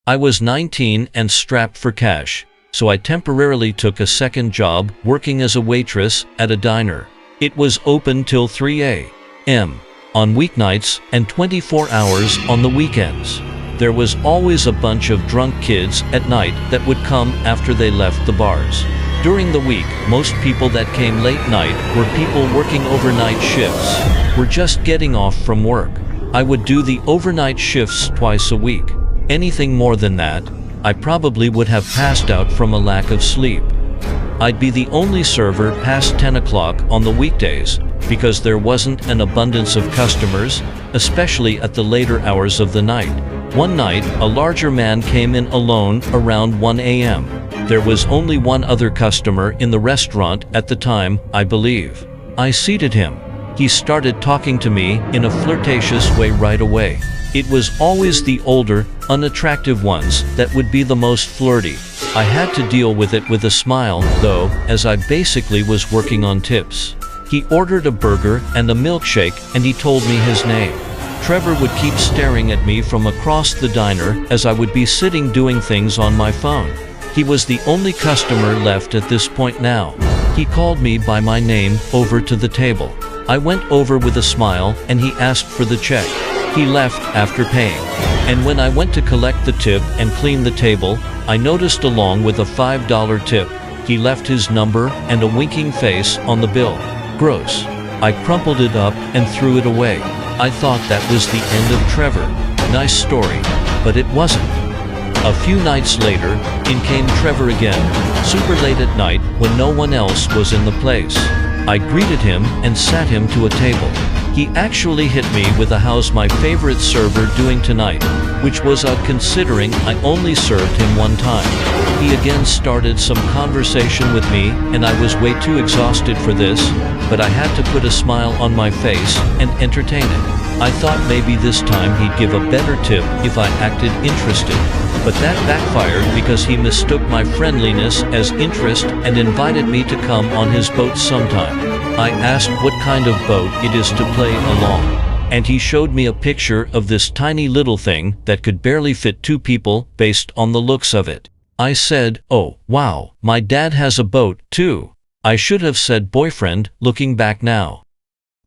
I was 19 and strapped for cash, so I temporarily took a second job working as a waitress at a diner. It was open till 3 a.m. on weeknights and 24 hours on the weekends. There was always a bunch of drunk kids at night that would come after they left the bars. During the week, most people that came late night were people working overnight shifts, were just getting off from work. I would do the overnight shifts twice a week. Anything more than that, I probably would have passed out from a lack of sleep. I'd be the only server past 10 o'clock on the weekdays, because there wasn't an abundance of customers, especially at the later hours of the night. One night, a larger man came in alone around 1 a.m. There was only one other customer in the restaurant at the time, I believe. I seated him. He started talking to me in a flirtatious way right away. It was always the older, unattractive ones that would be the most flirty. I had to deal with it with a smile, though, as I basically was working on tips. He ordered a burger and a milkshake, and he told me his name. Trevor would keep staring at me from across the diner as I would be sitting doing things on my phone. He was the only customer left at this point now. He called me by my name over to the table. I went over with a smile and he asked for the check. He left after paying. And when I went to collect the tip and clean the table, I noticed along with a $5 tip, he left his number and a winking face on the bill. Gross. I crumpled it up and threw it away. I thought that was the end of Trevor. Nice story, but it wasn't. A few nights later, in came Trevor again, super late at night when no one else was in the place. I greeted him and sat him to a table. He actually hit me with a "how's my favorite server doing tonight," which was odd considering I only served him one time. He again started some conversation with me and I was way too exhausted for this, but I had to put a smile on my face and entertain it. I thought maybe this time he'd give a better tip if I acted interested, but that backfired because he mistook my friendliness as interest and invited me to come on his boat sometime. I asked what kind of boat it is to play along, and he showed me a picture of this tiny little thing that could barely fit two people based on the looks of it. I said, "Oh, wow, my dad has a boat, too." I should have said boyfriend, looking back now.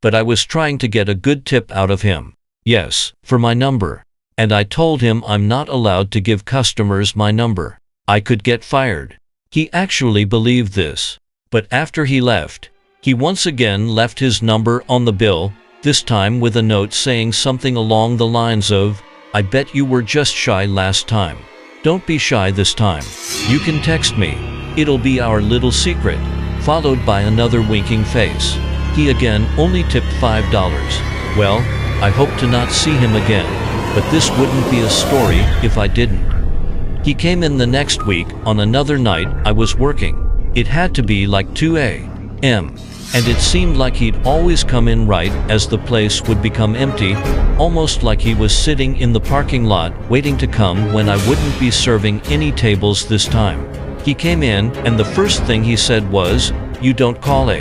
But I was trying to get a good tip out of him. Yes, for my number. And I told him I'm not allowed to give customers my number. I could get fired. He actually believed this. But after he left, he once again left his number on the bill, this time with a note saying something along the lines of, "I bet you were just shy last time. Don't be shy this time. You can text me. It'll be our little secret," followed by another winking face. He again only tipped $5. Well, I hope to not see him again, but this wouldn't be a story if I didn't. He came in the next week on another night I was working. It had to be like 2 a.m. and it seemed like he'd always come in right as the place would become empty, almost like he was sitting in the parking lot waiting to come when I wouldn't be serving any tables this time. He came in and the first thing he said was, "You don't call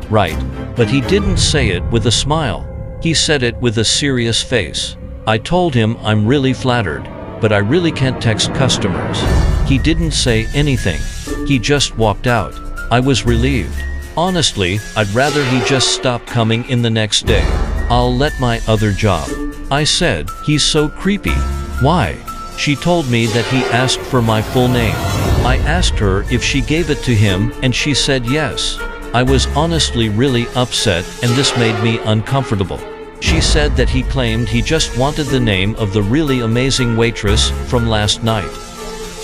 right?" But he didn't say it with a smile. He said it with a serious face. I told him I'm really flattered, but I really can't text customers. He didn't say anything. He just walked out. I was relieved. Honestly, I'd rather he just stop coming in the next day. I'll let my other job. I said, "He's so creepy." "Why?" She told me that he asked for my full name. I asked her if she gave it to him and she said yes. I was honestly really upset and this made me uncomfortable. She said that he claimed he just wanted the name of the really amazing waitress from last night.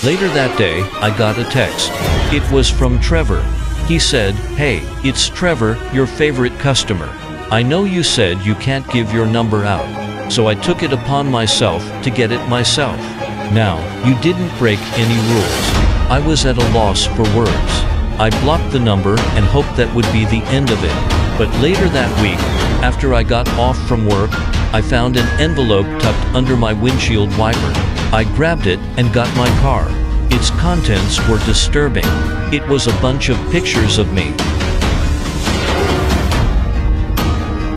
Later that day, I got a text. It was from Trevor. He said, "Hey, it's Trevor, your favorite customer. I know you said you can't give your number out, so I took it upon myself to get it myself. Now, you didn't break any rules." I was at a loss for words. I blocked the number and hoped that would be the end of it. But later that week, after I got off from work, I found an envelope tucked under my windshield wiper. I grabbed it and got my car. Its contents were disturbing. It was a bunch of pictures of me,